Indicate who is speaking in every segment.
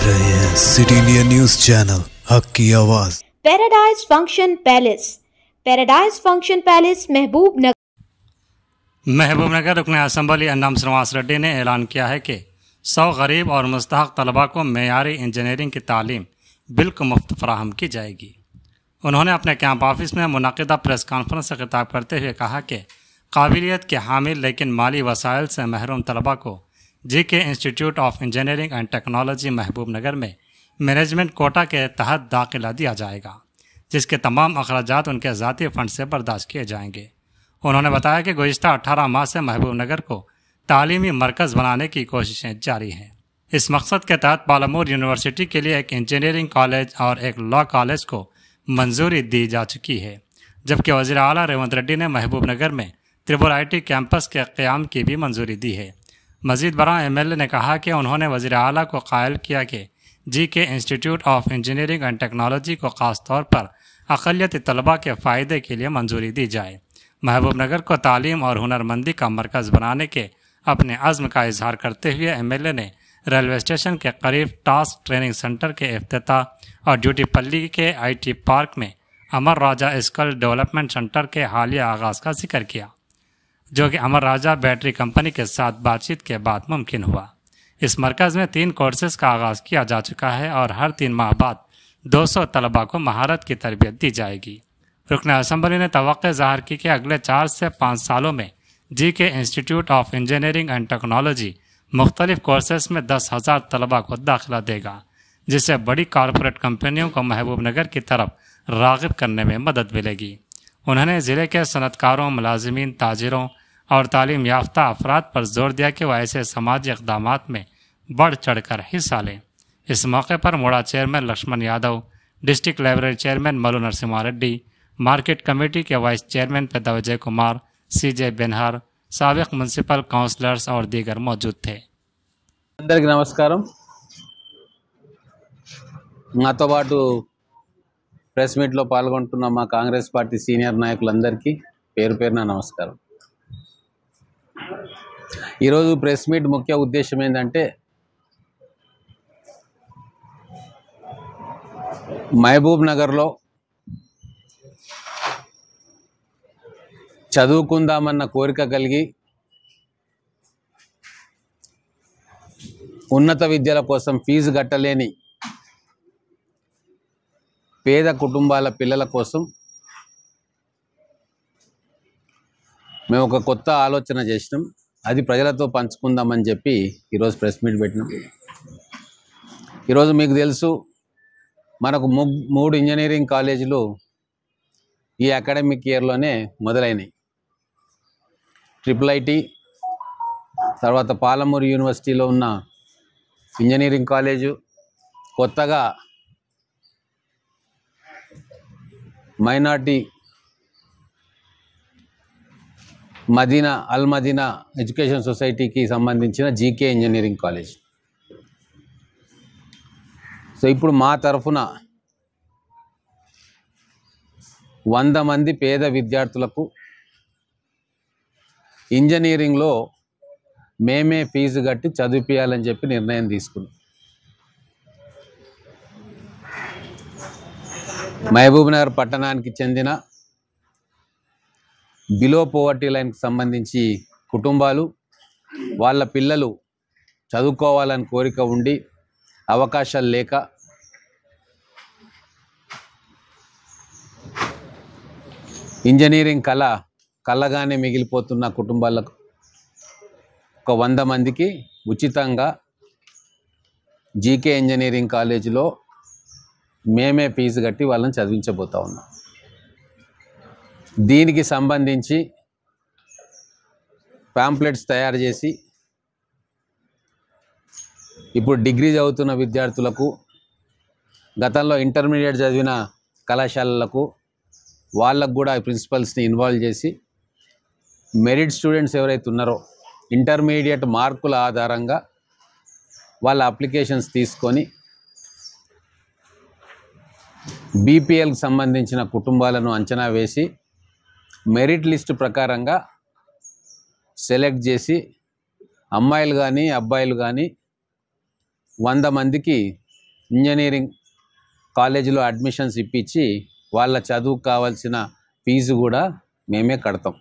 Speaker 1: रहे हैं city India news channel हक की आवाज।
Speaker 2: Paradise function palace. Paradise function palace
Speaker 3: Mahbubnagar रुकन असम्बली अन्नम श्रीनिवास रेड्डी ने ऐलान किया है कि 100 गरीब और मुस्तहक तलबा को मेयारी इंजीनियरिंग की तालीम बिल्कुल मुफ्त फराहम की जाएगी। उन्होंने अपने कैंप ऑफिस में मुनक़िदा प्रेस कॉन्फ्रेंस से खिताब करते हुए कहा कि काबिलियत के हामिल लेकिन माली वसाइल से महरूम तलबा को GK institute of engineering and technology Mahbubnagar में मैनेजमेंट कोटा के तहत दाखिला दिया जाएगा, जिसके तमाम अखराजात उनके ज़ाती फ़ंड से बर्दाश्त किए जाएंगे। उन्होंने बताया कि गुज़िश्ता 18 माह से महबूबनगर को तालीमी मरकज़ बनाने की कोशिशें जारी हैं। इस मकसद के तहत पालमूर यूनिवर्सिटी के लिए एक इंजीनियरिंग कॉलेज और एक लॉ कॉलेज को मंजूरी दी जा चुकी है, जबकि वज़ीर आला रेवंत रेड्डी ने महबूबनगर में त्रिपुरा IT कैंपस के क़याम की भी मंजूरी दी है। मज़ीद बरा MLA ने कहा कि उन्होंने वज़ीर आला को कायल किया कि GK institute of engineering and technology को ख़ास तौर पर अक़लियती तलबा के फ़ायदे के लिए मंजूरी दी जाए। महबूबनगर को तालीम और हुनरमंदी का मरकज़ बनाने के अपने अज़्म का इजहार करते हुए MLA ने रेलवे स्टेशन के करीब टास्क ट्रेनिंग सेंटर के इफ्तिताह और ड्यूटी पल्ली के IT पार्क में अमर राजा स्किल डेवलपमेंट सेंटर के हालिया आगाज़ का जिक्र किया, जो कि अमर राजा बैटरी कंपनी के साथ बातचीत के बाद मुमकिन हुआ। इस मरकज़ में 3 कोर्सेज़ का आगाज़ किया जा चुका है और हर 3 माह बाद 200 तलबा को महारत की तरबियत दी जाएगी। रुकन असम्बली ने तवक्को ज़ाहिर की कि अगले 4 से 5 सालों में GK institute of engineering and technology मुख्तलिफ कोर्सेज़ में 10,000 तलबा को दाखिला देगा, जिससे बड़ी कॉरपोरेट कंपनियों को महबूबनगर की तरफ राग़िब करने में मदद मिलेगी। उन्होंने ज़िले के सनतकारों, मुलाजिमीन, ताजिरों और तालीम याफ्ता अफराद पर जोर दिया कि वह ऐसे समाजी इक़दामात में बढ़ चढ़ कर हिस्सा लें। इस मौके पर Moda chairman Laxman Yadav, district library chairman Mallu Narasimha Reddy, market committee के vice chairman Peda Vijay Kumar, CJ बेनहर, साबिक म्युनिसिपल काउंसलर्स और दीगर मौजूद थे।
Speaker 4: అందరికీ నమస్కారం। నాతో పాటు ప్రెస్ మీట్లో పాల్గొంటున్న మా కాంగ్రెస్ పార్టీ సీనియర్ నాయకులందరికీ పేరు పేరున నమస్కారం। ఈరోజు ప్రెస్ మీట్ ముఖ్య ఉద్దేశం ఏంటంటే మహబూబ్ నగర్లో చదువుకుందామన్న కోరిక కలిగి ఉన్నత విద్యల కోసం ఫీజు కట్టలేని పేద కుటుంబాల పిల్లల కోసం మేము ఒక కొత్త ఆలోచన చేసినాం। అది ప్రజలతో పంచుకుందామని చెప్పి ఈరోజు ప్రెస్ మీట్ పెట్టినాం। ఈరోజు మీకు తెలుసు, మనకు 3 ఇంజనీరింగ్ కాలేజీలు ఈ అకాడమిక్ ఇయర్లోనే మొదలైనవి। IIIT, తర్వాత పాలమూరు యూనివర్సిటీలో ఉన్న ఇంజనీరింగ్ కాలేజు, కొత్తగా మైనార్టీ అల్ మదీనా ఎడ్యుకేషన్ సొసైటీకి సంబంధించిన GK ఇంజనీరింగ్ కాలేజ్। సో ఇప్పుడు మా తరఫున 100 మంది పేద విద్యార్థులకు ఇంజనీరింగ్లో మేమే ఫీజు కట్టి చదివించాలని చెప్పి నిర్ణయం తీసుకున్నాం। మహబూబ్నగర్ పట్టణానికి చెందిన బిలో పోవర్టీ లైన్కి సంబంధించి కుటుంబాలు, వాళ్ళ పిల్లలు చదువుకోవాలని కోరిక ఉండి అవకాశాలు లేక ఇంజనీరింగ్ కళగానే మిగిలిపోతున్న కుటుంబాలకు ఒక 100 మందికి ఉచితంగా GK ఇంజనీరింగ్ కాలేజీలో మేమే ఫీజు కట్టి వాళ్ళని చదివించబోతా ఉన్నాం। దీనికి సంబంధించి పాంప్లెట్స్ తయారు చేసి ఇప్పుడు డిగ్రీ చదువుతున్న విద్యార్థులకు, గతంలో ఇంటర్మీడియట్ చదివిన కళాశాలలకు, వాళ్ళకు కూడా ప్రిన్సిపల్స్ని ఇన్వాల్వ్ చేసి మెరిట్ స్టూడెంట్స్ ఎవరైతే ఉన్నారో ఇంటర్మీడియట్ మార్కుల ఆధారంగా వాళ్ళ అప్లికేషన్స్ తీసుకొని BPLకి సంబంధించిన కుటుంబాలను అంచనా వేసి మెరిట్ లిస్టు ప్రకారంగా సెలెక్ట్ చేసి అమ్మాయిలు కానీ అబ్బాయిలు కానీ 100 మందికి ఇంజనీరింగ్ కాలేజీలో అడ్మిషన్స్ ఇప్పించి వాళ్ళ చదువుకు కావాల్సిన ఫీజు కూడా మేమే కడతాం.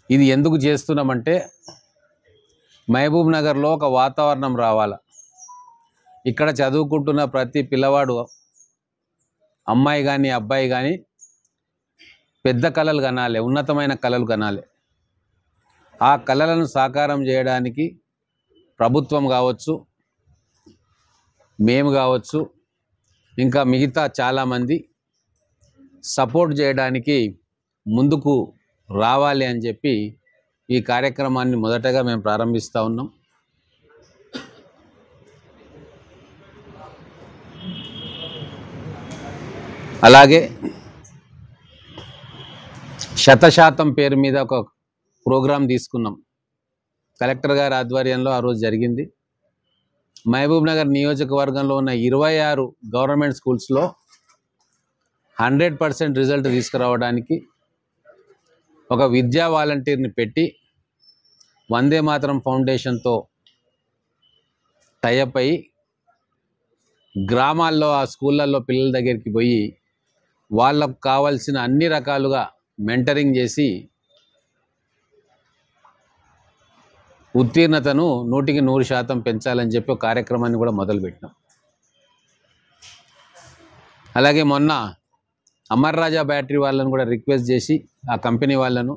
Speaker 4: ఇది ఎందుకు చేస్తున్నామంటే మహబూబ్ నగర్లో ఒక వాతావరణం రావాలి. ఇక్కడ చదువుకుంటున్న ప్రతి పిల్లవాడు, అమ్మాయి కానీ అబ్బాయి కానీ పెద్ద కళలు కనాలి, ఉన్నతమైన కళలు కనాలి. ఆ కళలను సాకారం చేయడానికి ప్రభుత్వం కావచ్చు, మేము కావచ్చు, ఇంకా మిగతా చాలామంది సపోర్ట్ చేయడానికి ముందుకు రావాలి అని చెప్పి ఈ కార్యక్రమాన్ని మొదటగా మేము ప్రారంభిస్తూ ఉన్నాం. అలాగే 100% పేరు మీద ఒక ప్రోగ్రాం తీసుకున్నాం. కలెక్టర్ గారి ఆధ్వర్యంలో ఆ రోజు జరిగింది. మహబూబ్ నగర్ నియోజకవర్గంలో ఉన్న 26 గవర్నమెంట్ స్కూల్స్లో 100% రిజల్ట్ తీసుకురావడానికి ఒక విద్యా వాలంటీర్ని పెట్టి వందే మాతరం ఫౌండేషన్తో టైఅప్ అయ్యి గ్రామాల్లో ఆ స్కూళ్ళల్లో పిల్లల దగ్గరికి పోయి వాళ్ళకు కావాల్సిన అన్ని రకాలుగా మెంటరింగ్ చేసి ఉత్తీర్ణతను 100% పెంచాలని చెప్పి ఒక కార్యక్రమాన్ని కూడా మొదలుపెట్టినాం. అలాగే మొన్న అమర్ రాజా బ్యాటరీ వాళ్ళను కూడా రిక్వెస్ట్ చేసి ఆ కంపెనీ వాళ్ళను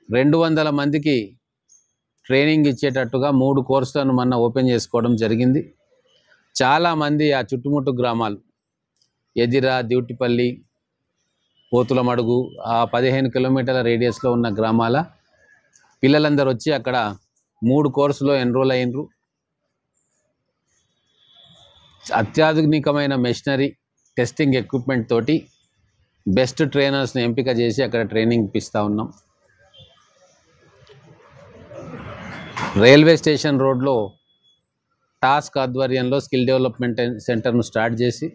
Speaker 4: 200 మందికి ట్రైనింగ్ ఇచ్చేటట్టుగా 3 కోర్సులను మొన్న ఓపెన్ చేసుకోవడం జరిగింది. చాలామంది ఆ చుట్టుముట్టు గ్రామాలు ఎదిరా, డ్యూటిపల్లి, పోతులమడుగు, ఆ 15 కిలోమీటర్ల రేడియస్లో ఉన్న గ్రామాల పిల్లలందరూ వచ్చి అక్కడ 3 కోర్సులో ఎన్రోల్ అయినరు. అత్యాధునికమైన మెషినరీ, టెస్టింగ్ ఎక్విప్మెంట్ తోటి బెస్ట్ ట్రైనర్స్ని ఎంపిక చేసి అక్కడ ట్రైనింగ్ ఇప్పిస్తూ ఉన్నాం. రైల్వే స్టేషన్ రోడ్లో టాస్క్ ఆధ్వర్యంలో స్కిల్ డెవలప్మెంట్ సెంటర్ను స్టార్ట్ చేసి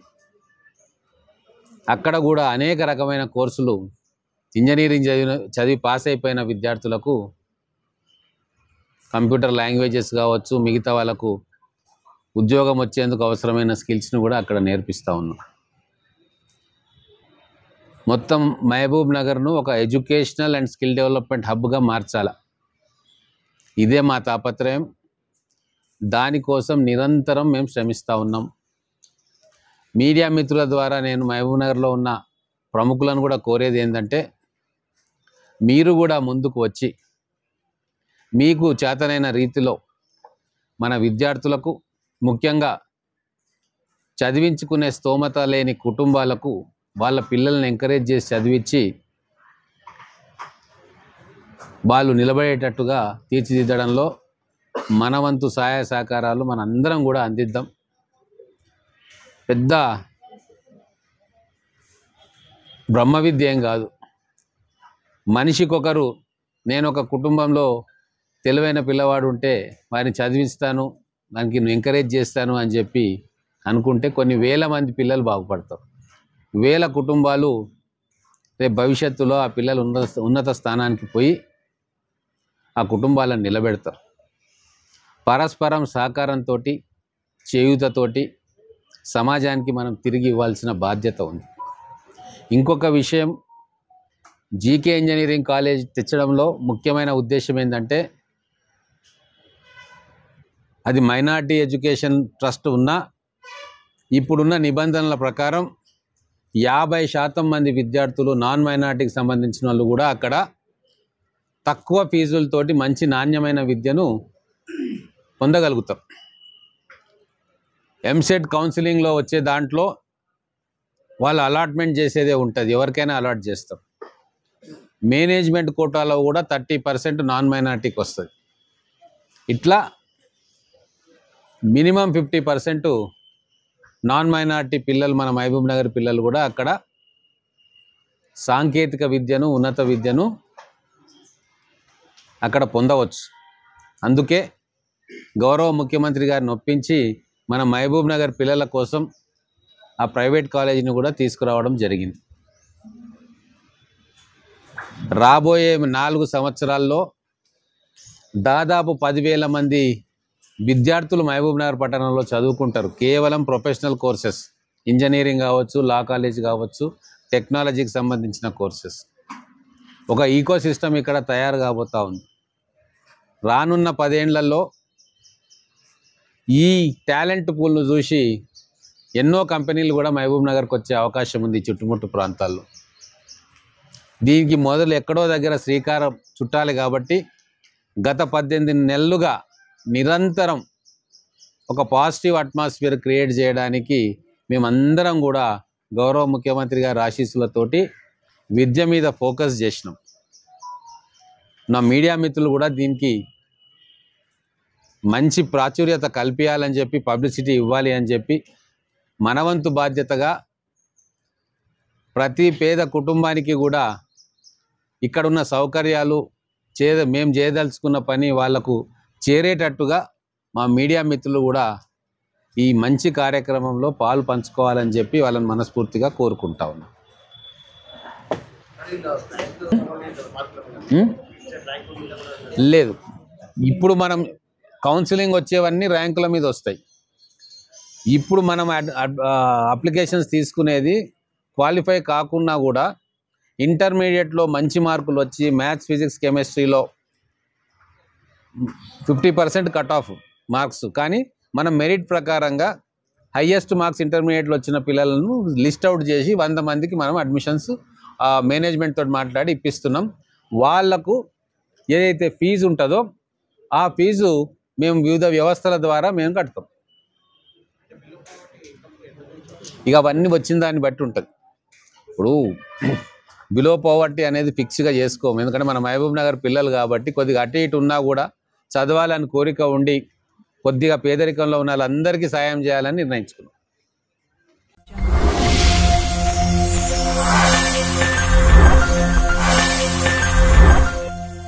Speaker 4: అక్కడ కూడా అనేక రకమైన కోర్సులు ఇంజనీరింగ్ చదివి పాస్ అయిపోయిన విద్యార్థులకు కంప్యూటర్ లాంగ్వేజెస్ కావచ్చు, మిగతా వాళ్ళకు ఉద్యోగం వచ్చేందుకు అవసరమైన స్కిల్స్ను కూడా అక్కడ నేర్పిస్తూ ఉన్నాం. మొత్తం మహబూబ్ నగర్ను ఒక ఎడ్యుకేషనల్ అండ్ స్కిల్ డెవలప్మెంట్ హబ్గా మార్చాలి. ఇదే మా తాపత్రయం. దానికోసం నిరంతరం మేము శ్రమిస్తూ ఉన్నాం. మీడియా మిత్రుల ద్వారా నేను మహబూబ్ నగర్లో ఉన్న ప్రముఖులను కూడా కోరేది ఏంటంటే, మీరు కూడా ముందుకు వచ్చి మీకు చేతనైన రీతిలో మన విద్యార్థులకు, ముఖ్యంగా చదివించుకునే స్తోమత లేని కుటుంబాలకు వాళ్ళ పిల్లల్ని ఎంకరేజ్ చేసి చదివించి వాళ్ళు నిలబడేటట్టుగా తీర్చిదిద్దడంలో మన వంతు సహాయ సహకారాలు మనందరం కూడా అందిద్దాం. పెద్ద బ్రహ్మ విద్య ఏం కాదు. మనిషికొకరు, నేను ఒక కుటుంబంలో తెలివైన పిల్లవాడు ఉంటే వారిని చదివిస్తాను, దానికి ఎంకరేజ్ చేస్తాను అని చెప్పి అనుకుంటే కొన్ని వేల మంది పిల్లలు బాగుపడతారు. వేల కుటుంబాలు రేపు భవిష్యత్తులో ఆ పిల్లలు ఉన్నత స్థానానికి పోయి ఆ కుటుంబాలను నిలబెడతారు. పరస్పరం సహకారంతో, చేయూతతోటి సమాజానికి మనం తిరిగి ఇవ్వాల్సిన బాధ్యత ఉంది. ఇంకొక విషయం, జీకే ఇంజనీరింగ్ కాలేజ్ తెచ్చడంలో ముఖ్యమైన ఉద్దేశం ఏంటంటే, అది మైనారిటీ ఎడ్యుకేషన్ ట్రస్ట్ ఉన్న ఇప్పుడున్న నిబంధనల ప్రకారం 50% మంది విద్యార్థులు నాన్ మైనారిటీకి సంబంధించిన వాళ్ళు కూడా అక్కడ తక్కువ ఫీజులతోటి మంచి నాణ్యమైన విద్యను పొందగలుగుతారు. ఎంసెట్ కౌన్సిలింగ్లో వచ్చే దాంట్లో వాళ్ళు అలాట్మెంట్ చేసేదే ఉంటుంది, ఎవరికైనా అలాట్ చేస్తారు. మేనేజ్మెంట్ కోటాలో కూడా 30% నాన్ మైనారిటీకి వస్తుంది. ఇట్లా మినిమం 50% నాన్ మైనారిటీ పిల్లలు, మన మహబూబ్ నగర్ పిల్లలు కూడా అక్కడ సాంకేతిక విద్యను, ఉన్నత విద్యను అక్కడ పొందవచ్చు. అందుకే గౌరవ ముఖ్యమంత్రి గారిని ఒప్పించి మన మహబూబ్ నగర్ పిల్లల కోసం ఆ ప్రైవేట్ కాలేజీని కూడా తీసుకురావడం జరిగింది. రాబోయే 4 సంవత్సరాల్లో దాదాపు 10,000 మంది విద్యార్థులు మహబూబ్ నగర్ పట్టణంలో చదువుకుంటారు. కేవలం ప్రొఫెషనల్ కోర్సెస్, ఇంజనీరింగ్ కావచ్చు, లా కాలేజ్ కావచ్చు, టెక్నాలజీకి సంబంధించిన కోర్సెస్. ఒక ఈకో సిస్టమ్ ఇక్కడ తయారు కాబోతూ ఉంది. రానున్న 10 ఏళ్లలో ఈ టాలెంట్ పూల్ను చూసి ఎన్నో కంపెనీలు కూడా మహబూబ్ నగర్కి వచ్చే అవకాశం ఉంది చుట్టుముట్టు ప్రాంతాల్లో. దీనికి మొదలు ఎక్కడో దగ్గర శ్రీకారం చుట్టాలి కాబట్టి గత 18 నెలలుగా నిరంతరం ఒక పాజిటివ్ అట్మాస్ఫియర్ క్రియేట్ చేయడానికి మేమందరం కూడా గౌరవ ముఖ్యమంత్రి గారి ఆశీస్సులతోటి విద్య మీద ఫోకస్ చేసినాం. నా మీడియా మిత్రులు కూడా దీనికి మంచి ప్రాచుర్యత కల్పించాలని చెప్పి, పబ్లిసిటీ ఇవ్వాలి అని చెప్పి మనవంతు బాధ్యతగా ప్రతి పేద కుటుంబానికి కూడా ఇక్కడున్న సౌకర్యాలు మేము చేయదలుచుకున్న పని వాళ్లకు చేరేటట్టుగా మా మీడియా మిత్రులు కూడా ఈ మంచి కార్యక్రమంలో పాలు పంచుకోవాలని చెప్పి వాళ్ళని మనస్ఫూర్తిగా కోరుకుంటా ఉన్నాం. లేదు, ఇప్పుడు మనం కౌన్సిలింగ్ వచ్చేవన్నీ ర్యాంకుల మీద వస్తాయి. ఇప్పుడు మనం అప్లికేషన్స్ తీసుకునేది క్వాలిఫై కాకున్నా కూడా ఇంటర్మీడియట్లో మంచి మార్కులు వచ్చి మ్యాథ్స్, ఫిజిక్స్, కెమిస్ట్రీలో 50% కట్ ఆఫ్ మార్క్స్, కానీ మనం మెరిట్ ప్రకారంగా హయ్యెస్ట్ మార్క్స్ ఇంటర్మీడియట్లో వచ్చిన పిల్లలను లిస్ట్ అవుట్ చేసి 100 మందికి మనం అడ్మిషన్స్ మేనేజ్మెంట్ తోటి మాట్లాడి ఇప్పిస్తున్నాం. వాళ్లకు ఏదైతే ఫీజు ఉంటుందో ఆ ఫీజు మేము వివిధ వ్యవస్థల ద్వారా మేము కడతాం. ఇక అవన్నీ వచ్చిన దాన్ని బట్టి ఉంటుంది. ఇప్పుడు బిలో పవర్టీ అనేది ఫిక్స్గా చేసుకోము, ఎందుకంటే మన మహబూబ్ నగర్ పిల్లలు కాబట్టి కొద్దిగా అటు ఇటు ఉన్నా కూడా చదవాలని కోరిక ఉండి కొద్దిగా పేదరికంలో ఉన్న వాళ్ళందరికీ సాయం చేయాలని నిర్ణయించుకున్నాం.